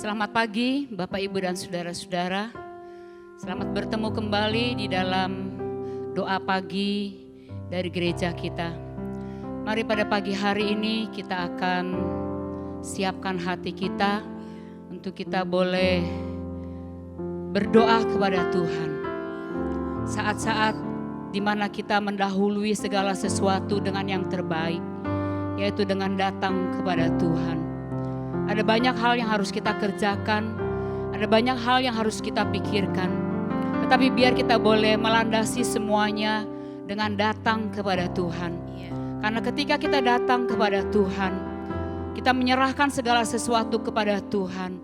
Selamat pagi Bapak Ibu dan Saudara-saudara. Selamat bertemu kembali di dalam doa pagi dari gereja kita. Mari pada pagi hari ini kita akan siapkan hati kita untuk kita boleh berdoa kepada Tuhan. Saat-saat di mana kita mendahului segala sesuatu dengan yang terbaik, yaitu dengan datang kepada Tuhan. Ada banyak hal yang harus kita kerjakan, ada banyak hal yang harus kita pikirkan. Tetapi biar kita boleh melandasi semuanya dengan datang kepada Tuhan. Karena ketika kita datang kepada Tuhan, kita menyerahkan segala sesuatu kepada Tuhan,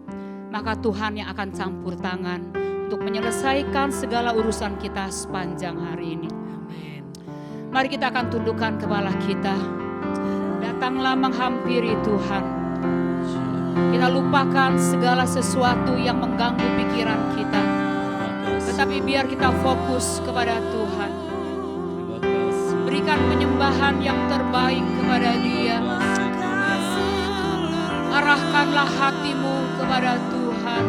maka Tuhan yang akan campur tangan untuk menyelesaikan segala urusan kita sepanjang hari ini. Amin. Mari kita akan tundukkan kepala kita. Datanglah menghampiri Tuhan. Kita lupakan segala sesuatu yang mengganggu pikiran kita. Tetapi biar kita fokus kepada Tuhan. Berikan penyembahan yang terbaik kepada Dia. Arahkanlah hatimu kepada Tuhan.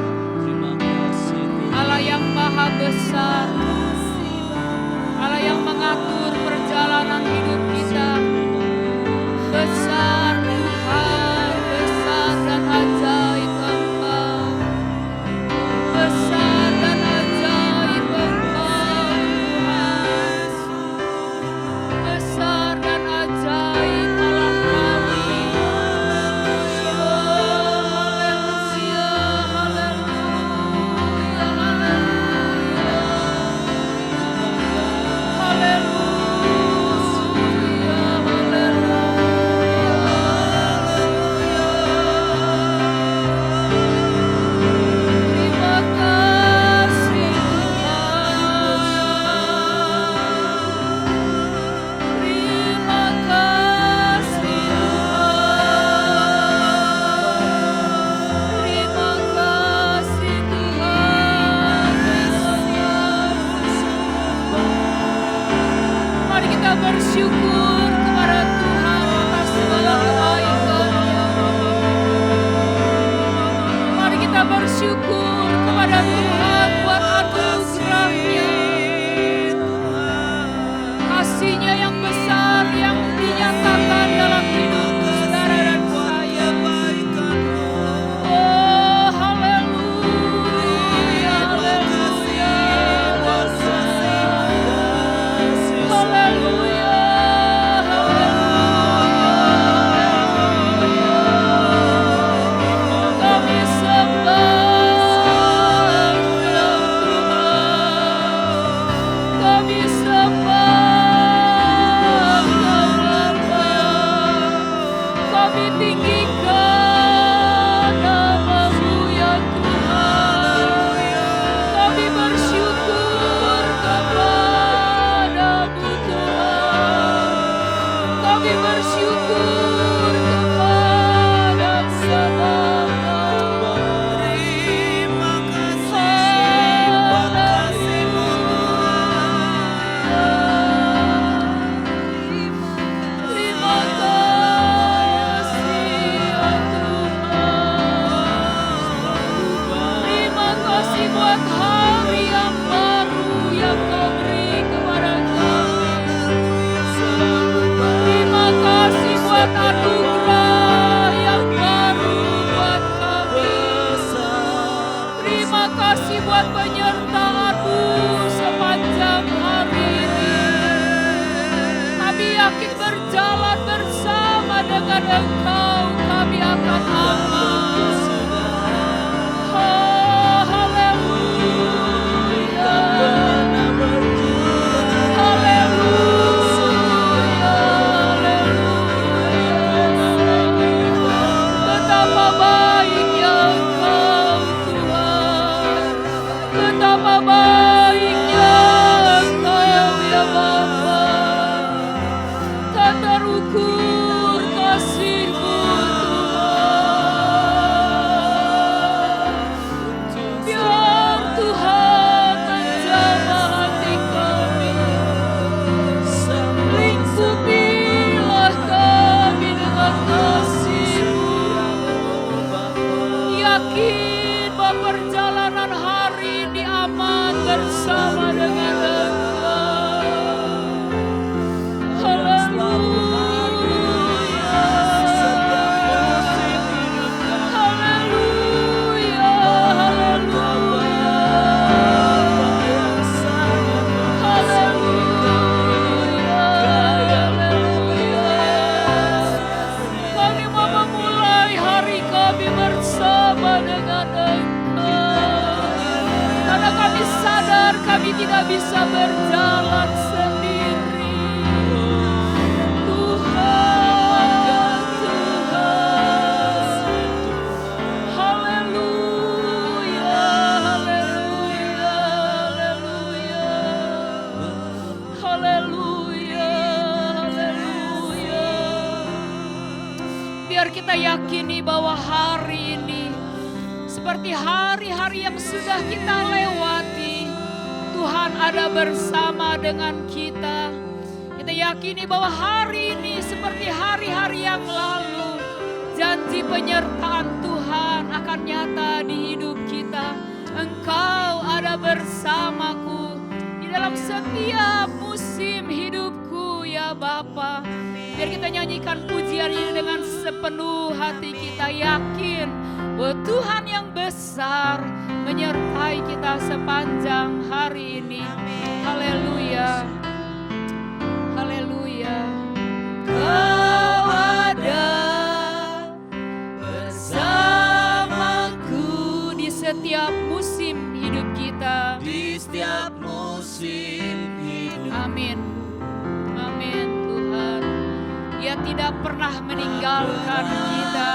Allah yang maha besar. Allah yang mengatur perjalanan hidup kita. Besar Tuhan, besar dan ajaib Engkau. Besar dan ajaib Engkau Tuhan. Besar dan ajaib Allah kami. Haleluya, haleluya, haleluya. Bersyukur kepada Tuhan atas segala kebaikan-Nya. Mari kita bersyukur kepada Tuhan buat anugerah-Nya, kasih-Nya yang besar yang dinyatakan dalam hidup saudara dan saya. Oh, haleluya, haleluya, haleluya. Terukur kasih-Mu Tuhan. perjalanan hari ini aman bersama dengan Engkau. Haleluya. Kami tidak bisa berjalan sendiri. Tuhan, Tuhan. Haleluya, haleluya, haleluya. Haleluya, haleluya. Biar kita yakini bahwa hari ini seperti hari-hari yang sudah kita lewati, Tuhan ada bersama dengan kita. Kita yakini bahwa hari ini seperti hari-hari yang lalu, janji penyertaan Tuhan akan nyata di hidup kita. Engkau ada bersamaku di dalam setiap musim hidupku ya Bapa. Biar kita nyanyikan pujian ini dengan sepenuh hati, kita yakin bahwa Tuhan yang besar menyertai kita sepanjang hari ini. Haleluya. Haleluya. Kau ada bersamaku di setiap musim hidup kita. Di setiap musim hidup. Amin. Amin Tuhan. Dia tidak pernah meninggalkan kita.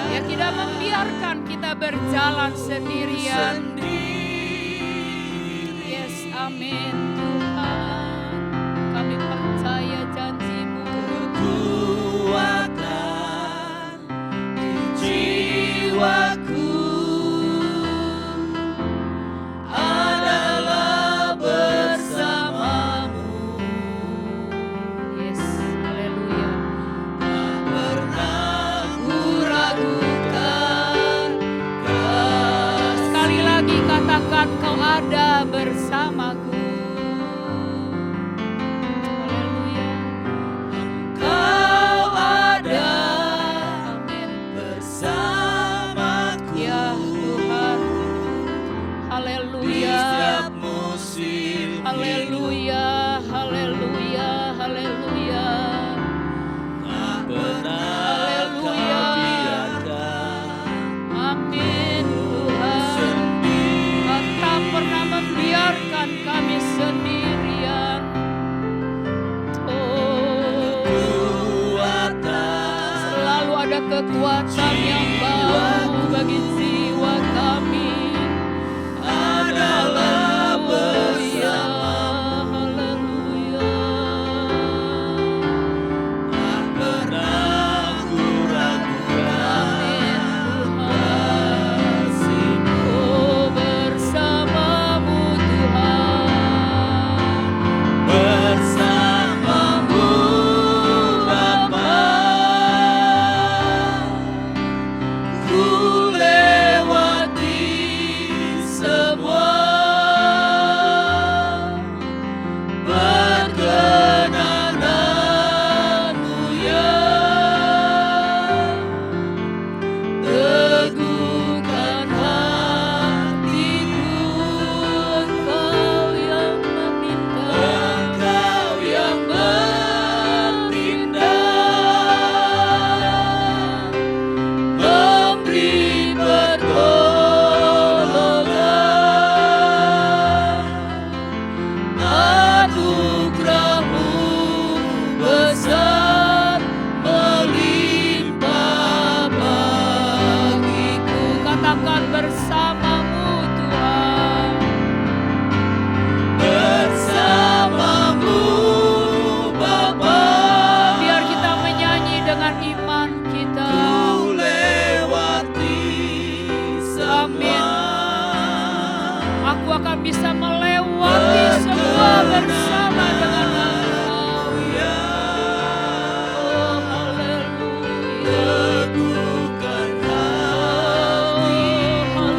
Dia tidak membiarkan kita berjalan sendirian. Yes, amin Tuhan. Kami percaya janji-Mu. Kekuatan di jiwaku adalah bersamamu. Yes, haleluya. Tak pernah ku Ragukan. Sekali lagi katakan Kau ada bersamaku. Haleluya. Kau ada Amin. bersamaku. Ya Tuhan. Di Haleluya. setiap musim hidup. Haleluya. Haleluya. Haleluya. Tak pernah kau Haleluya. biarkan Amin Tuhan. sendiri. Kau tak pernah membiarkan kami sendirian. Oh, Kekuatan selalu ada kekuatan yang baru bagi jiwa kami. adalah Haleluya, bersamamu. haleluya. Tak pernah ku ragukan Amin Tuhan. kasih-Mu. Oh, bersamamu Tuhan. Bersamamu Bapa, ku lewati semua. Perkenananmu ya, teguhkan hatiku. Engkau yang meminta. Engkau yang bertindak, memberi pertolongan. Anugerah-Mu besar melimpah bagiku. Katakan bersamamu Tuhan. Bersamamu Bapa, Biar kita menyanyi dengan iman kita. ku lewati semua. Aku akan bisa melewati semua bersama dengan Engkau. Oh, haleluya. Teguhkan hatiku. Oh,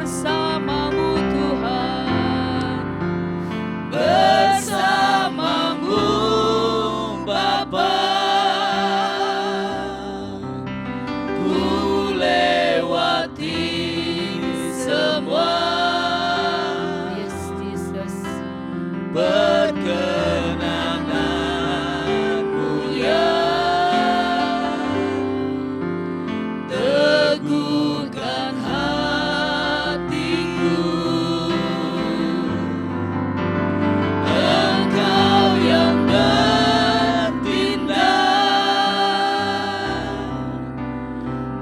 bersamamu Tuhan. bersamamu Bapa, ku lewati semua. Yes, Jesus. Perkenananmu ya, teguhkan hatiku. Engkau yang bertindak,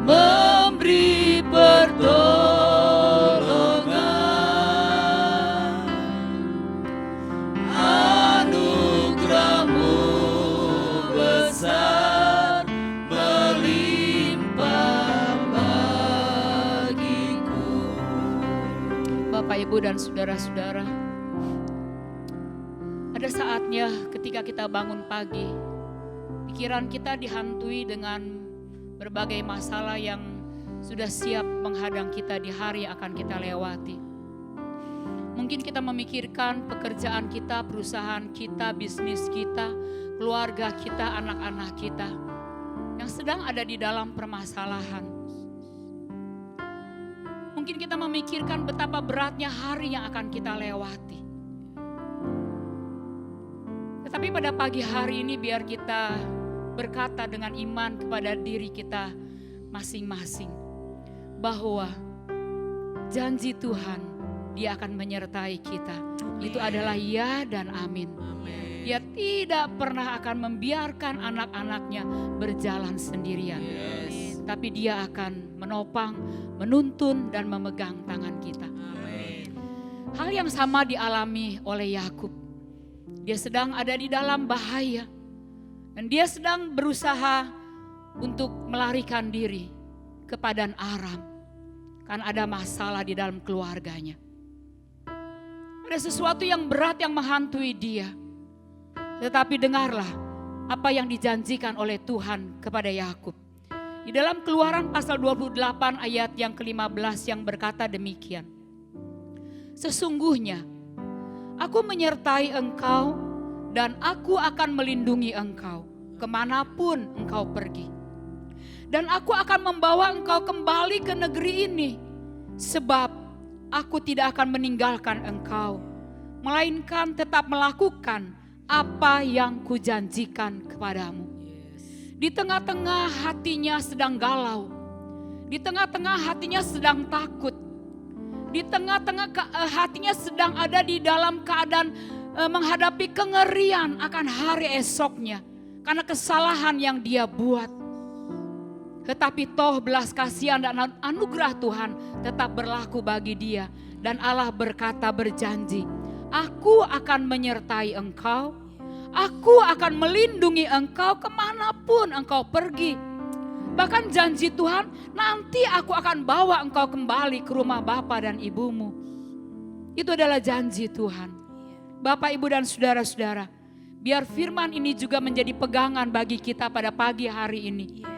memberi pertolongan. Anugerahmu besar melimpah bagiku. Bapak, Ibu, dan saudara-saudara, ada saatnya ketika kita bangun pagi, pikiran kita dihantui dengan berbagai masalah yang sudah siap menghadang kita di hari yang akan kita lewati. Mungkin kita memikirkan pekerjaan kita, perusahaan kita, bisnis kita, keluarga kita, anak-anak kita yang sedang ada di dalam permasalahan. Mungkin kita memikirkan betapa beratnya hari yang akan kita lewati. Tetapi pada pagi hari ini biar kita berkata dengan iman kepada diri kita masing-masing bahwa janji Tuhan, Dia akan menyertai kita. Itu adalah ya dan amin. Dia tidak pernah akan membiarkan anak-anaknya berjalan sendirian. Tapi Dia akan menopang, menuntun dan memegang tangan kita. Hal yang sama dialami oleh Yakub. Dia sedang ada di dalam bahaya dan dia sedang berusaha untuk melarikan diri ke padang Aram karena ada masalah di dalam keluarganya. Ada sesuatu yang berat yang menghantui dia. Tetapi dengarlah apa yang dijanjikan oleh Tuhan kepada Yakub. Di dalam Keluaran pasal 28 ayat yang ke-15 yang berkata demikian. Sesungguhnya aku menyertai engkau dan aku akan melindungi engkau kemanapun engkau pergi. Dan aku akan membawa engkau kembali ke negeri ini. Sebab aku tidak akan meninggalkan engkau, melainkan tetap melakukan apa yang kujanjikan kepadamu. Di tengah-tengah hatinya sedang galau, di tengah-tengah hatinya sedang takut, di tengah-tengah hatinya sedang ada di dalam keadaan menghadapi kengerian akan hari esoknya karena kesalahan yang dia buat. Tetapi toh belas kasihan dan anugerah Tuhan tetap berlaku bagi dia. Dan Allah berkata berjanji, aku akan menyertai engkau, aku akan melindungi engkau kemanapun engkau pergi. Bahkan janji Tuhan, nanti aku akan bawa engkau kembali ke rumah bapa dan ibumu. Itu adalah janji Tuhan. Bapak, Ibu, dan saudara-saudara, biar firman ini juga menjadi pegangan bagi kita pada pagi hari ini.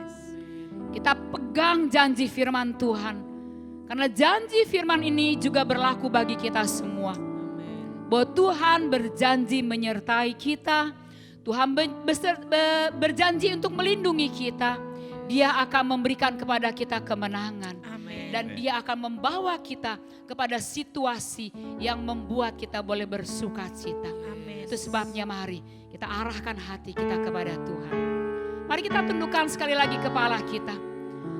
Kita pegang janji firman Tuhan. Karena janji firman ini juga berlaku bagi kita semua. Bahwa Tuhan berjanji menyertai kita. Tuhan berjanji untuk melindungi kita. Dia akan memberikan kepada kita kemenangan. Dan Dia akan membawa kita kepada situasi yang membuat kita boleh bersuka cita. Itu sebabnya mari kita arahkan hati kita kepada Tuhan. Mari kita tundukkan sekali lagi kepala kita.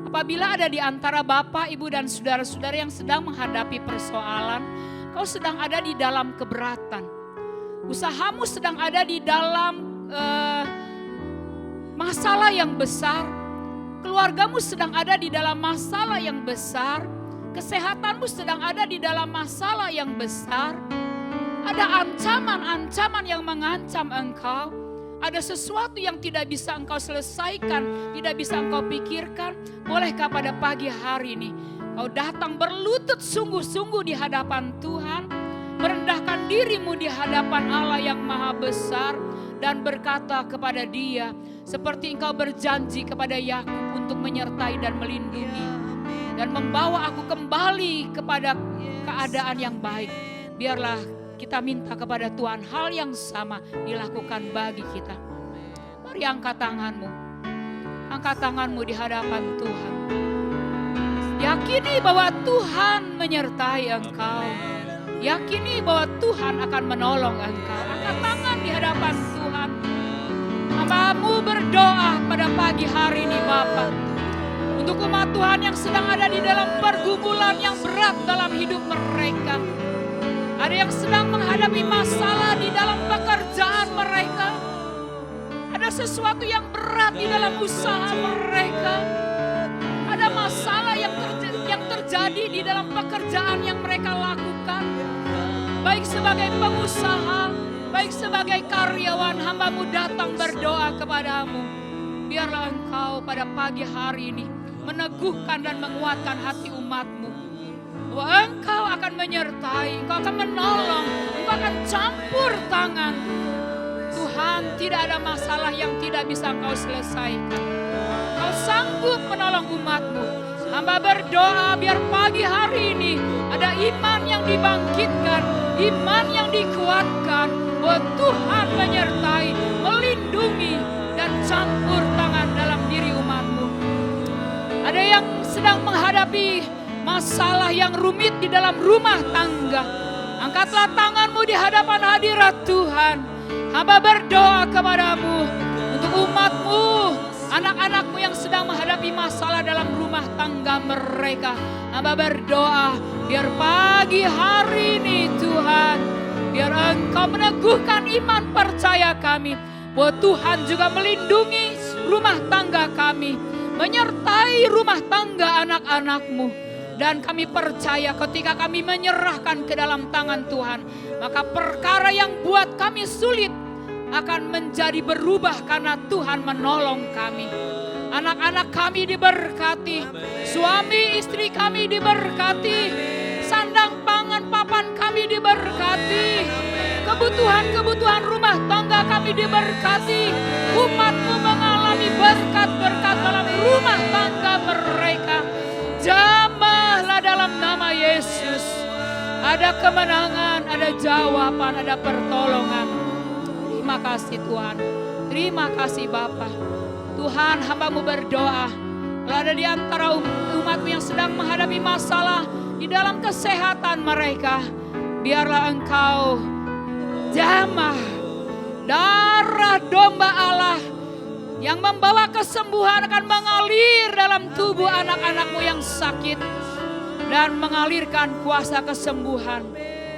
Apabila ada di antara Bapak, Ibu, dan saudara-saudara yang sedang menghadapi persoalan, kau sedang ada di dalam keberatan. Usahamu sedang ada di dalam masalah yang besar. Keluargamu sedang ada di dalam masalah yang besar. Kesehatanmu sedang ada di dalam masalah yang besar. Ada ancaman-ancaman yang mengancam engkau. Ada sesuatu yang tidak bisa engkau selesaikan, tidak bisa engkau pikirkan. Bolehkah pada pagi hari ini kau datang berlutut sungguh-sungguh di hadapan Tuhan, merendahkan dirimu di hadapan Allah yang maha besar, dan berkata kepada Dia seperti engkau berjanji kepada Yakub untuk menyertai dan melindungi. dan membawa aku kembali kepada keadaan yang baik. Biarlah kita minta kepada Tuhan hal yang sama dilakukan bagi kita. Mari angkat tanganmu. Angkat tanganmu di hadapan Tuhan. Yakini bahwa Tuhan menyertai engkau. Yakini bahwa Tuhan akan menolong engkau. Angkat tangan di hadapan Tuhan. Hamba-Mu berdoa pada pagi hari ini Bapa. Untuk umat Tuhan yang sedang ada di dalam pergumulan yang berat dalam hidup mereka. Ada yang sedang menghadapi masalah di dalam pekerjaan mereka. Ada sesuatu yang berat di dalam usaha mereka. Ada masalah yang terjadi di dalam pekerjaan yang mereka lakukan. Baik sebagai pengusaha, baik sebagai karyawan, hamba-Mu datang berdoa kepadamu. Biarlah Engkau pada pagi hari ini meneguhkan dan menguatkan hati umat-Mu. Bahwa Engkau akan menyertai, Engkau akan menolong, Engkau akan campur tangan. Tuhan, tidak ada masalah yang tidak bisa Engkau selesaikan. Engkau sanggup menolong umat-Mu. Hamba berdoa biar pagi hari ini ada iman yang dibangkitkan, iman yang dikuatkan, bahwa Tuhan menyertai, melindungi, dan campur tangan dalam diri umat-Mu. Ada yang sedang menghadapi masalah yang rumit di dalam rumah tangga. Angkatlah tanganmu di hadapan hadirat Tuhan. Hamba berdoa kepadamu untuk umat-Mu, anak-anak-Mu yang sedang menghadapi masalah dalam rumah tangga mereka. Hamba berdoa biar pagi hari ini Tuhan, biar Engkau meneguhkan iman percaya kami, bahwa Tuhan juga melindungi rumah tangga kami, menyertai rumah tangga anak-anak-Mu. Dan kami percaya ketika kami menyerahkan ke dalam tangan Tuhan, maka perkara yang buat kami sulit akan menjadi berubah karena Tuhan menolong kami. Anak-anak kami diberkati, suami istri kami diberkati, sandang pangan papan kami diberkati, kebutuhan-kebutuhan rumah tangga kami diberkati. Umat-Mu mengalami berkat-berkat dalam rumah tangga mereka. Jamahlah dalam nama Yesus. Ada kemenangan, ada jawaban, ada pertolongan. Terima kasih Tuhan. Terima kasih Bapa. Tuhan, hamba-Mu berdoa. Kalau ada di antara umat-Mu yang sedang menghadapi masalah di dalam kesehatan mereka, biarlah Engkau jamah darah domba Allah yang membawa kesembuhan akan mengalir dalam tubuh anak-anak-Mu yang sakit. Dan mengalirkan kuasa kesembuhan.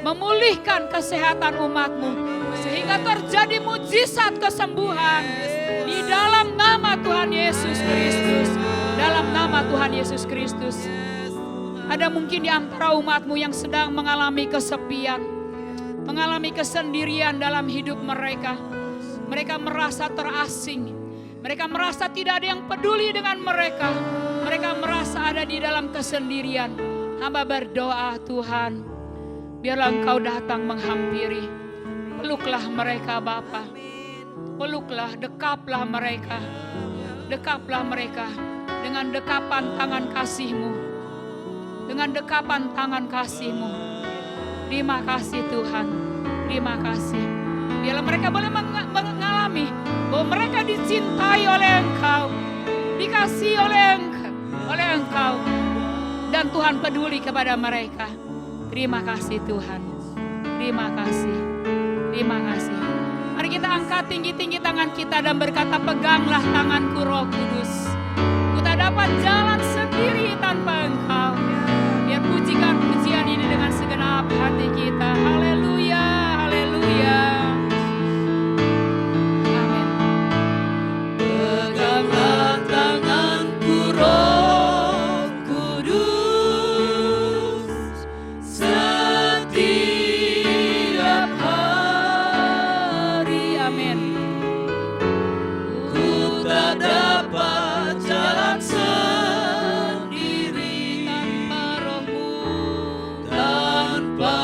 Memulihkan kesehatan umat-Mu. Sehingga terjadi mujizat kesembuhan. Di dalam nama Tuhan Yesus Kristus. Dalam nama Tuhan Yesus Kristus. Ada mungkin di antara umat-Mu yang sedang mengalami kesepian. Mengalami kesendirian dalam hidup mereka. Mereka merasa terasing. Mereka merasa tidak ada yang peduli dengan mereka. Mereka merasa ada di dalam kesendirian. Hamba berdoa Tuhan, biarlah Engkau datang menghampiri. Peluklah mereka Bapa. Peluklah, dekaplah mereka. Dekaplah mereka dengan dekapan tangan kasih-Mu. Dengan dekapan tangan kasih-Mu. Terima kasih Tuhan. Terima kasih. Biarlah mereka boleh mengalami bahwa mereka dicintai oleh Engkau, dikasihi oleh Engkau, dan Tuhan peduli kepada mereka. Terima kasih Tuhan. Terima kasih. Terima kasih. Mari kita angkat tinggi-tinggi tangan kita dan berkata, peganglah tanganku Roh Kudus. Ku tak dapat jalan sendiri tanpa Engkau. Biar pujikan pujian ini dengan segenap hati kita. Haleluya, haleluya. Peganglah tanganku Roh Kudus setiap hari. Amin. Ku tak dapat jalan sendiri Tanpa Roh-Mu. tanpa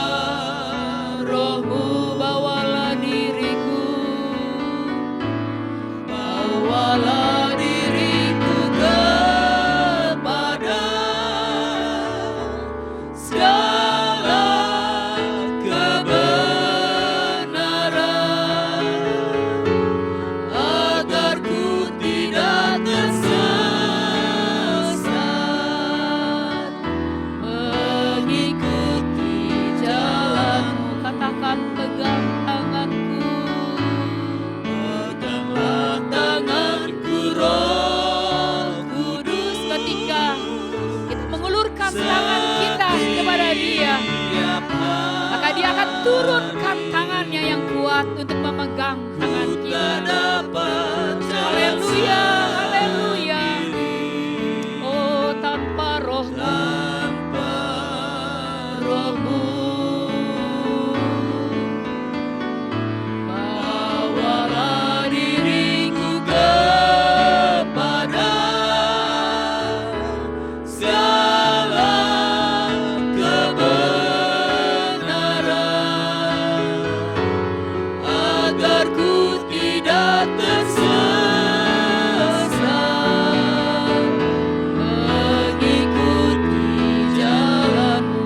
kuat untuk memegang tangan tak kita. dapat jalan Haleluya, haleluya. Oh, tanpa rohmu, tanpa rohmu, bawalah diriku kepada segala kebenaran, agar ku tidak tersesat, mengikuti jalan-Mu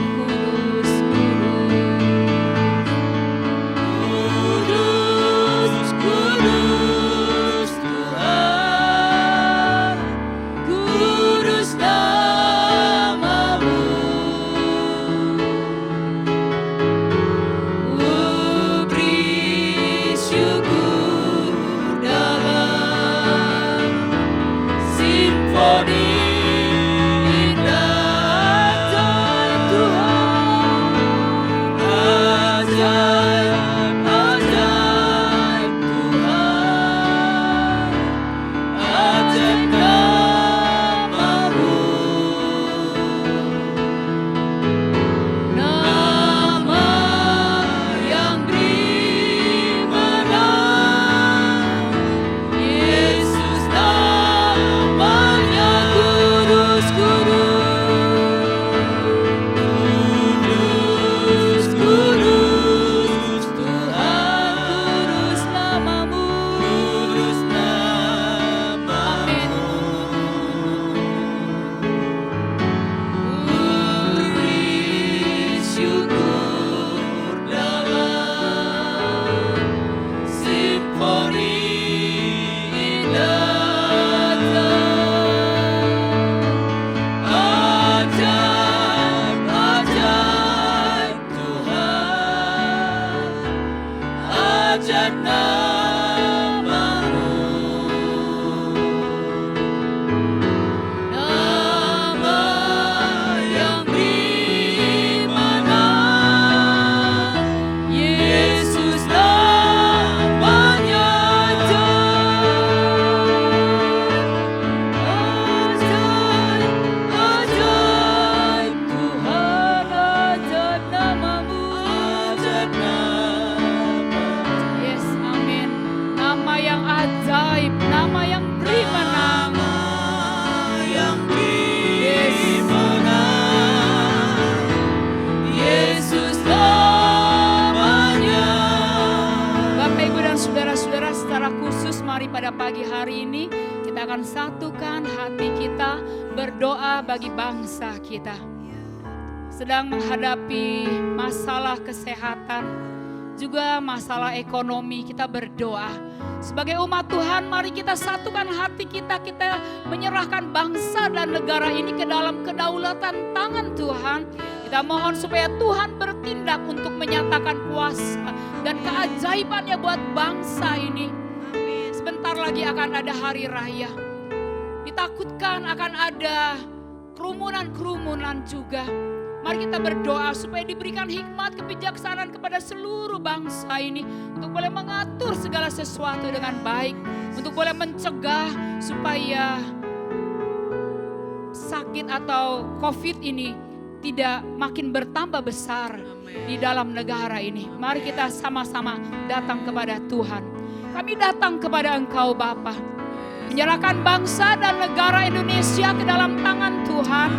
kudus, kudus, kudus Tuhan, kudus nama-Mu. Beri syukur dalam simfoni indah ajaib Tuhan, ajaib, ajaib Tuhan, ajaib nama-Mu. Nama yang beri menang, Yesus namanya kudus, kudus, kudus Tuhan, kudus nama-Mu, kudus nama-Mu. Beri syukur dalam simfoni indah ajaib, ajaib Tuhan, ajaib nama-Mu. Nama yang beri menang, Yesus namanya ajaib, ajaib Tuhan, ajaib nama-Mu, ajaib nama-Mu. yes, amin. Nama yang ajaib, nama yang beri menang. Yang beri menang, Yesus namanya. Bapak, Ibu, dan saudara-saudara, secara khusus mari pada pagi hari ini kita akan satukan hati kita berdoa bagi bangsa kita. Sedang menghadapi masalah kesehatan, juga masalah ekonomi, kita berdoa. Sebagai umat Tuhan, mari kita satukan hati kita, kita menyerahkan bangsa dan negara ini ke dalam kedaulatan tangan Tuhan. Kita mohon supaya Tuhan bertindak untuk menyatakan kuasa dan keajaibannya buat bangsa ini. Sebentar lagi akan ada hari raya. Ditakutkan akan ada kerumunan-kerumunan juga. Mari kita berdoa supaya diberikan hikmat kebijaksanaan kepada seluruh bangsa ini untuk boleh mengatur segala sesuatu dengan baik, untuk boleh mencegah supaya sakit atau COVID ini tidak makin bertambah besar di dalam negara ini. Mari kita sama-sama datang kepada Tuhan. Kami datang kepada Engkau Bapa, menyerahkan bangsa dan negara Indonesia ke dalam tangan Tuhan.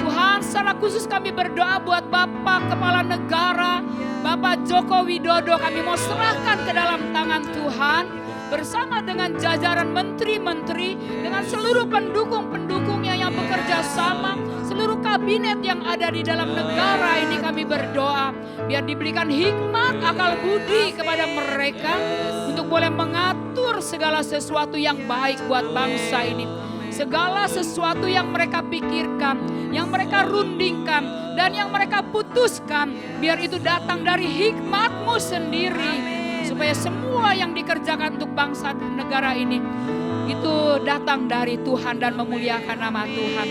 Tuhan, secara khusus kami berdoa buat Bapak Kepala Negara, Bapak Joko Widodo, kami mau serahkan ke dalam tangan Tuhan. Bersama dengan jajaran menteri-menteri, dengan seluruh pendukung-pendukungnya yang bekerja sama, seluruh kabinet yang ada di dalam negara ini kami berdoa. Biar diberikan hikmat, akal budi kepada mereka untuk boleh mengatur segala sesuatu yang baik buat bangsa ini. Segala sesuatu yang mereka pikirkan, yang mereka rundingkan, dan yang mereka putuskan, biar itu datang dari hikmat-Mu sendiri. Supaya semua yang dikerjakan untuk bangsa dan negara ini, itu datang dari Tuhan dan memuliakan nama Tuhan.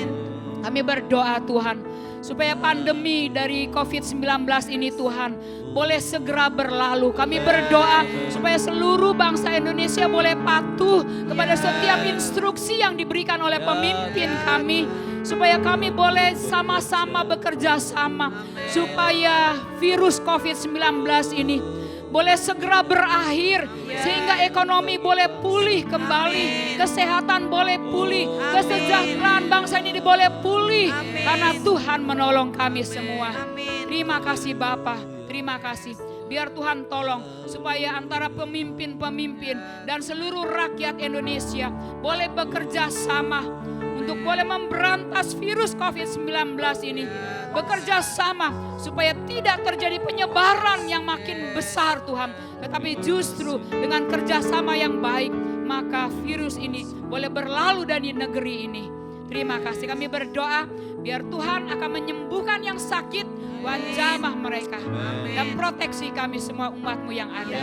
Kami berdoa Tuhan, supaya pandemi dari COVID-19 ini Tuhan boleh segera berlalu. Kami berdoa supaya seluruh bangsa Indonesia boleh patuh kepada setiap instruksi yang diberikan oleh pemimpin kami, supaya kami boleh sama-sama bekerja sama, supaya virus COVID-19 ini boleh segera berakhir, sehingga ekonomi boleh pulih kembali, kesehatan boleh pulih, kesejahteraan bangsa ini boleh pulih, karena Tuhan menolong kami semua. Terima kasih Bapa, terima kasih. Biar Tuhan tolong supaya antara pemimpin-pemimpin dan seluruh rakyat Indonesia boleh bekerja sama untuk boleh memberantas virus COVID-19 ini. Bekerja sama supaya tidak terjadi penyebaran yang makin besar Tuhan. Tetapi justru dengan kerjasama yang baik, maka virus ini boleh berlalu dari negeri ini. Terima kasih, kami berdoa biar Tuhan akan menyembuhkan yang sakit, Tuhan jamah mereka. Dan proteksi kami semua umat-Mu yang ada.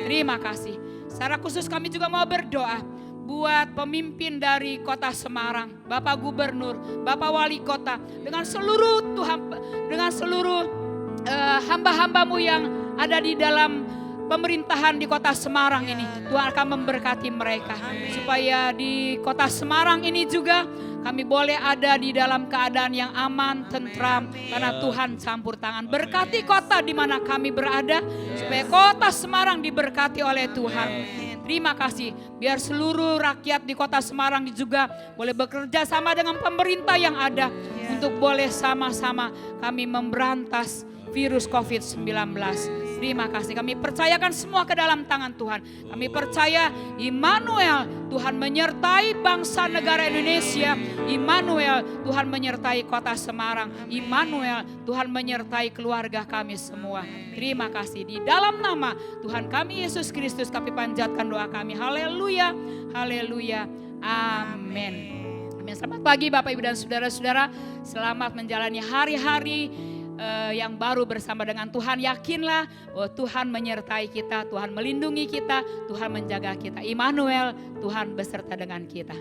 Terima kasih. Secara khusus kami juga mau berdoa buat pemimpin dari Kota Semarang, Bapak Gubernur, Bapak Wali Kota, dengan seluruh Tuhan, dengan seluruh hamba-hamba-Mu yang ada di dalam pemerintahan di Kota Semarang ini. Tuhan akan memberkati mereka supaya di Kota Semarang ini juga kami boleh ada di dalam keadaan yang aman, tentram, karena Tuhan campur tangan. Berkati kota di mana kami berada, supaya Kota Semarang diberkati oleh Tuhan. Terima kasih, biar seluruh rakyat di Kota Semarang juga boleh bekerja sama dengan pemerintah yang ada untuk boleh sama-sama kami memberantas virus COVID-19. Terima kasih, kami percayakan semua ke dalam tangan Tuhan. Kami percaya Immanuel, Tuhan menyertai bangsa negara Indonesia. Immanuel, Tuhan menyertai Kota Semarang. Immanuel, Tuhan menyertai keluarga kami semua. Terima kasih, di dalam nama Tuhan kami Yesus Kristus kami panjatkan doa kami. Haleluya, haleluya, amin. Selamat pagi Bapak Ibu dan Saudara-saudara. Selamat menjalani hari-hari yang baru bersama dengan Tuhan. Yakinlah bahwa Tuhan menyertai kita, Tuhan melindungi kita, Tuhan menjaga kita. Immanuel, Tuhan beserta dengan kita.